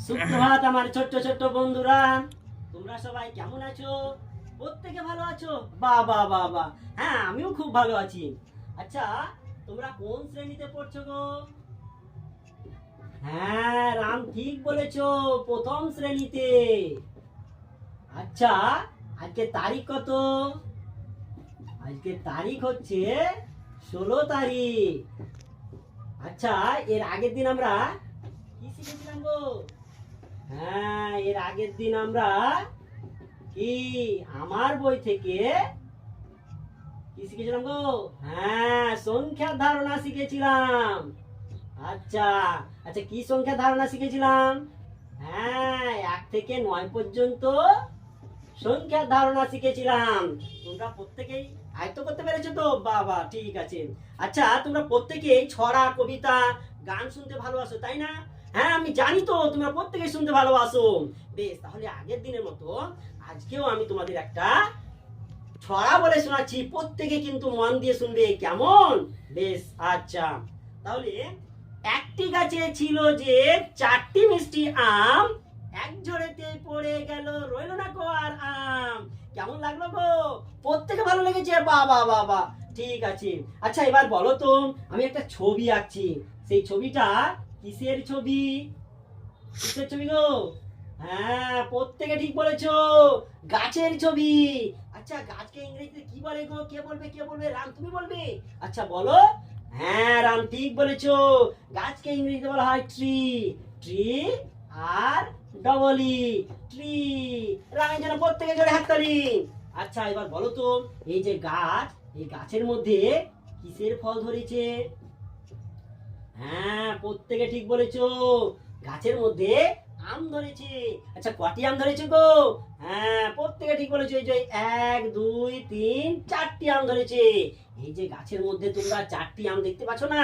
সুপ্রভাত আমার ছোট্ট ছোট্ট বন্ধুরা, তোমরা সবাই কেমন আছো? প্রত্যেকে ভালো আছো? বাহ বাহ বাহ বাহ। হ্যাঁ, আমিও খুব ভালো আছি। আচ্ছা, তোমরা কোন শ্রেণীতে পড়ছো গো? হ্যাঁ, রাম ঠিক বলেছো, প্রথম শ্রেণীতে। আচ্ছা, আজকে তারিখ কত? আজকে তারিখ হচ্ছে 16 তারিখ। আচ্ছা, এর আগের দিন আমরা কি শিখেছিলাম গো? হ্যাঁ, এর আগের দিন আমরা কি আমার বই থেকে কি শিখেছিলাম গো? হ্যাঁ, সংখ্যার ধারণা শিখেছিলাম। আচ্ছা, আচ্ছা, কি সংখ্যার ধারণা শিখেছিলাম? হ্যাঁ, 1 থেকে 9 পর্যন্ত সংখ্যার ধারণা শিখেছিলাম। তোমরা প্রত্যেকেই আয়ত্ত করতে পেরেছো তো? বাবা, ঠিক আছে। আচ্ছা, তোমরা প্রত্যেকেই ছড়া, কবিতা, গান শুনতে ভালোবাসো, তাই না? হ্যাঁ, আমি জানি তো তোমরা প্রত্যেকেই শুনতে ভালোবাসো। বেশ, তাহলে আগের দিনের মতো আজকেও আমি তোমাদের একটা ছড়া বলে শোনাচ্ছি, প্রত্যেকে কিন্তু মন দিয়ে শুনবে, কেমন? বেশ, আচ্ছা। তাহলে একটি গাছে ছিল যে 4টি মিষ্টি আম, এক ঝড়েতে পড়ে গেল, রইল না কো আর আম। কেমন লাগলো গো? প্রত্যেকে ভালো লেগেছে? বাবা বাবা, ঠিক আছে। আচ্ছা, এবার বলো তো, আমি একটা ছবি আঁকছি, সেই ছবিটা কিসের ছবি? কিসের ছবি গো? হ্যাঁ, প্রত্যেকে ঠিক বলেছো, গাছের ছবি। আচ্ছা, গাছকে ইংরেজিতে কি বলে গো? কে বলবে, কে বলবে? রাম, তুমি বলবে? আচ্ছা, বলো। হ্যাঁ, রাম ঠিক বলেছো, গাছকে ইংরেজিতে বলা হয় ট্রি। ট্রি আর ডবল ই, ট্রি। রামের জন্য প্রত্যেকে জোরে হাততালি। আচ্ছা, এবার বলো তো, এই যে গাছ, এই গাছের মধ্যে কিসের ফল ধরেছে? হ্যাঁ, প্রত্যেকে ঠিক বলেছো, গাছের মধ্যে আম ধরেছে। আচ্ছা, কটি আম ধরেছে গো? হ্যাঁ, প্রত্যেকে ঠিক বলেছো, এই যে 1 2 3 4টি আম ধরেছে। এই যে গাছের মধ্যে তোমরা 4টি আম দেখতে পাচ্ছ না?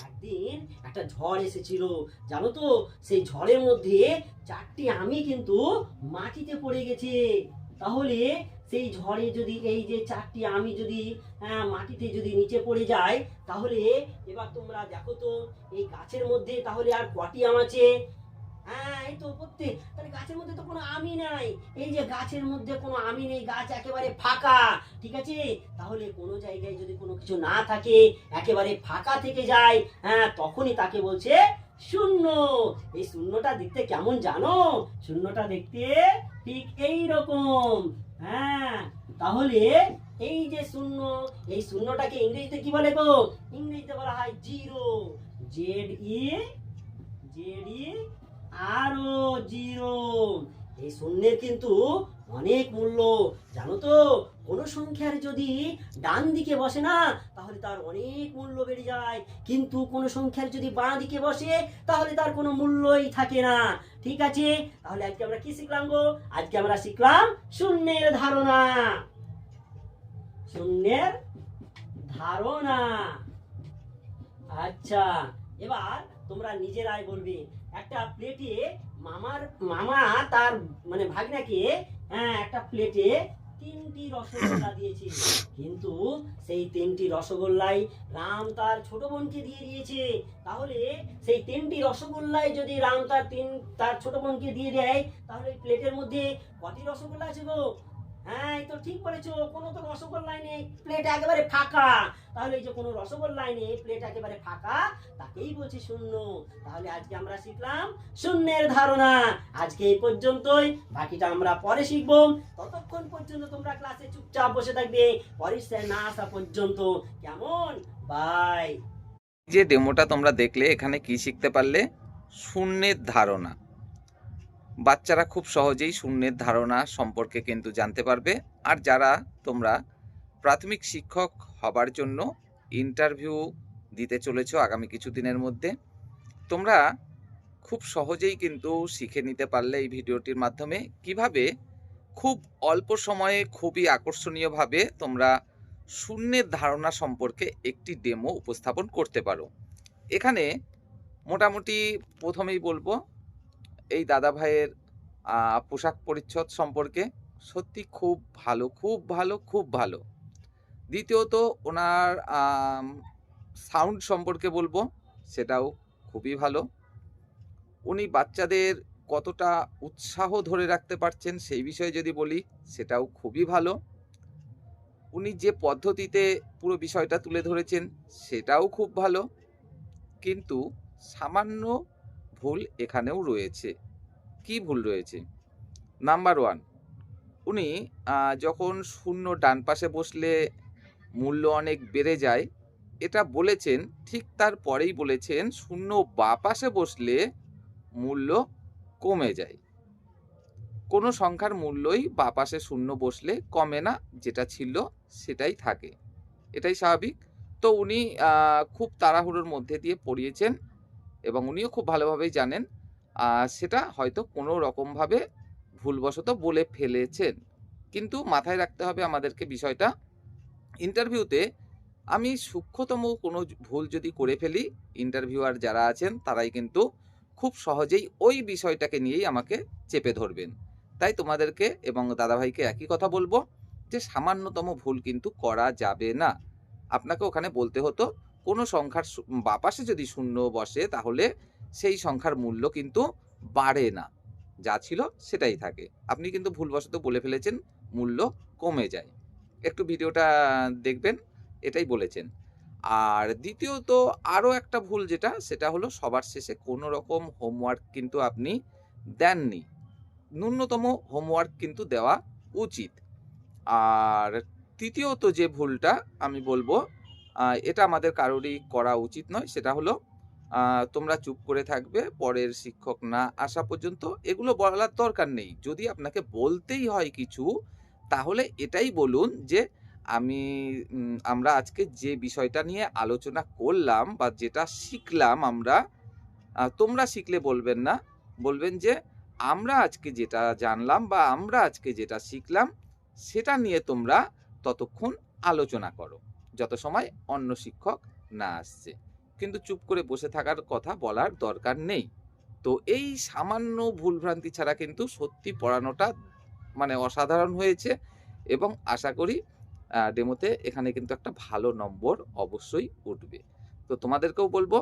একদিন একটা ঝড় এসেছিল, জানো তো? সেই ঝড়ের মধ্যে 4টি আমই কিন্তু মাটিতে পড়ে গেছে। তাহলে সেই ঝড়ে যদি এই যে 4টি আমি যদি মাটিতে যদি নিচে পড়ে যায়, তাহলে এবার তোমরা দেখো তো, এই গাছের মধ্যে তাহলে আর কটি আম আছে? হ্যাঁ, এই তো প্রত্যেক, তাহলে গাছের মধ্যে তো কোনো আমই নাই। এই যে গাছের মধ্যে কোনো আমই নেই, গাছ একেবারে ফাঁকা। ঠিক আছে, তাহলে কোনো জায়গায় যদি কোনো কিছু না থাকে, একেবারে ফাঁকা থেকে যায়, হ্যাঁ, তখনই তাকে বলছে শূন্য। এই শূন্যটা দেখতে কেমন জানো? শূন্যটা দেখতে ঠিক এই রকম। হ্যাঁ, তাহলে এই যে শূন্য, এই শূন্যটাকে ইংরেজিতে কি বলে গো? ইংরেজিতে বলা হয় zero. Z E, Z E আরো, জিরো। এই শূন্যের কিন্তু অনেক মূল্য, জানো তো? কোন সংখ্যার যদি ডান দিকে বসে না, তাহলে তার অনেক মূল্য বেড়ে যায়, কিন্তু কোন সংখ্যার যদি বাঁ দিকে বসে, তাহলে তার কোনো মূল্যই থাকে না। ঠিক আছে, তাহলে আজকে আমরা কি শিখলাম গো? আজকে আমরা শিখলাম শূন্যের ধারণা। শূন্যের ধারণা। আচ্ছা, এবার তোমরা নিজেরাই বলবে। একটা প্লেটে মামা তার মানে ভাগ্নাকে, হ্যাঁ, একটা প্লেটে 3টি রসগোল্লা দিয়েছে, কিন্তু সেই 3টি রসগোল্লাই রাম তার ছোট বোনকে দিয়ে দিয়েছে। তাহলে সেই 3টি রসগোল্লাই যদি রাম তার ছোট বোনকে দিয়ে দেয়, তাহলে প্লেটের মধ্যে কটি রসগোল্লা আছে গো? হ্যাঁ, এই তো ঠিক বলেছো, কোনো তো রসগোল্লাই নেই, প্লেট একেবারে ফাঁকা। তাহলে এই যে কোনো রসগোল্লাই নেই, প্লেট একেবারে ফাঁকা, তাকেই বলছে শূন্য। তাহলে আজকে আমরা শিখলাম শূন্যের ধারণা। আজকে এই পর্যন্তই, বাকিটা আমরা পরে শিখবো। ততক্ষণ পর্যন্ত তোমরা ক্লাসে চুপচাপ বসে থাকবে, পরের স্যার না আসা পর্যন্ত। কেমন? বাই। যে ডেমোটা তোমরা দেখলে, এখানে কি শিখতে পারলে? শূন্যের ধারণা। বাচ্চারা খুব সহজেই শূন্যের ধারণা সম্পর্কে কিন্তু জানতে পারবে। আর যারা তোমরা প্রাথমিক শিক্ষক হবার জন্য ইন্টারভিউ দিতে চলেছো আগামী কিছুদিনের মধ্যে, তোমরা খুব সহজেই কিন্তু শিখে নিতে পারলে এই ভিডিওটির মাধ্যমে কিভাবে খুব অল্প সময়ে খুবই আকর্ষণীয়ভাবে তোমরা শূন্যের ধারণা সম্পর্কে একটি ডেমো উপস্থাপন করতে পারো। এখানে মোটামুটি প্রথমেই বলবো এই দাদা ভাইয়ের পোশাক পরিচ্ছদ সম্পর্কে, সত্যি খুব ভালো, খুব ভালো, খুব ভালো। দ্বিতীয়ত ওনার সাউন্ড সম্পর্কে বলবো, সেটাও খুবই ভালো। উনি বাচ্চাদের কতটা উৎসাহ ধরে রাখতে পারছেন সেই বিষয়ে যদি বলি, সেটাও খুবই ভালো। উনি যে পদ্ধতিতে পুরো বিষয়টা তুলে ধরেছেন সেটাও খুব ভালো, কিন্তু সামান্য ভুল এখানেও রয়েছে। কি ভুল রয়েছে? নাম্বার 1, উনি যখন শূন্য ডান পাশে বসলে মূল্য অনেক বেড়ে যায়, এটা বলেছেন, ঠিক তারপরেই বলেছেন শূন্য বাঁ পাশে বসলে মূল্য কমে যায়। কোনো সংখ্যার মূল্যই বাঁ পাশে শূন্য বসলে কমে না, যেটা ছিল সেটাই থাকে, এটাই স্বাভাবিক। তো উনি খুব তাড়াহুড়োর মধ্যে দিয়ে পড়িয়েছেন এবং উনিও খুব ভালোভাবেই জানেন সেটা হয়তো কোনো রকমভাবে ভুলবশত বলে ফেলেছেন। কিন্তু মাথায় রাখতে হবে আমাদেরকে বিষয়টা, ইন্টারভিউতে আমি সূক্ষ্মতম কোনো ভুল যদি করে ফেলি, ইন্টারভিউয়ার যারা আছেন তারাই কিন্তু খুব সহজেই ওই বিষয়টাকে নিয়েই আমাকে চেপে ধরবেন। তাই তোমাদেরকে এবং দাদাভাইকে একই কথা বলবো যে সামান্যতম ভুল কিন্তু করা যাবে না। আপনাকে ওখানে বলতে হতো কোনো সংখ্যার বাঁ পাশে যদি শূন্য বসে তাহলে সেই সংখ্যার মূল্য কিন্তু বাড়ে না, যা ছিল সেটাই থাকে। আপনি কিন্তু ভুলবশত বলে ফেলেছেন মূল্য কমে যায়। একটু ভিডিওটা দেখবেন, এটাই বলেছেন। আর দ্বিতীয়ত আরও একটা ভুল যেটা, সেটা হলো সবার শেষে কোনো রকম হোমওয়ার্ক কিন্তু আপনি দেননি। ন্যূনতম হোমওয়ার্ক কিন্তু দেওয়া উচিত। আর তৃতীয়ত যে ভুলটা আমি বলবো, এটা আমাদের কারোরই করা উচিত নয়, সেটা হলো তোমরা চুপ করে থাকবে পরের শিক্ষক না আসা পর্যন্ত। এগুলো বলার দরকার নেই। যদি আপনাকে বলতেই হয় কিছু, তাহলে এটাই বলুন যে আমরা আজকে যে বিষয়টা নিয়ে আলোচনা করলাম বা যেটা শিখলাম আমরা, তোমরা শিখলে বলবেন না, বলবেন যে আমরা আজকে যেটা জানলাম বা আমরা আজকে যেটা শিখলাম সেটা নিয়ে তোমরা ততক্ষণ আলোচনা করো, যত সময় অন্য শিক্ষক না আসছে। কিন্তু চুপ করে বসে থাকার কথা বলার দরকার নেই। তো এই সামান্য ভুলভ্রান্তি ছাড়া কিন্তু সত্যি পড়ানোটা মানে অসাধারণ হয়েছে এবং আশা করি ডেমোতে এখানে কিন্তু একটা ভালো নম্বর অবশ্যই উঠবে। তো তোমাদেরকেও বলবো,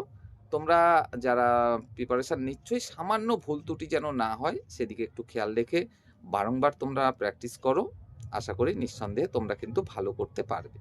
তোমরা যারা প্রিপারেশন নিচ্ছই সামান্য ভুল ত্রুটি যেন না হয় সেদিকে একটু খেয়াল রেখে বারংবার তোমরা প্র্যাকটিস করো। আশা করি নিঃসন্দেহে তোমরা কিন্তু ভালো করতে পারবে।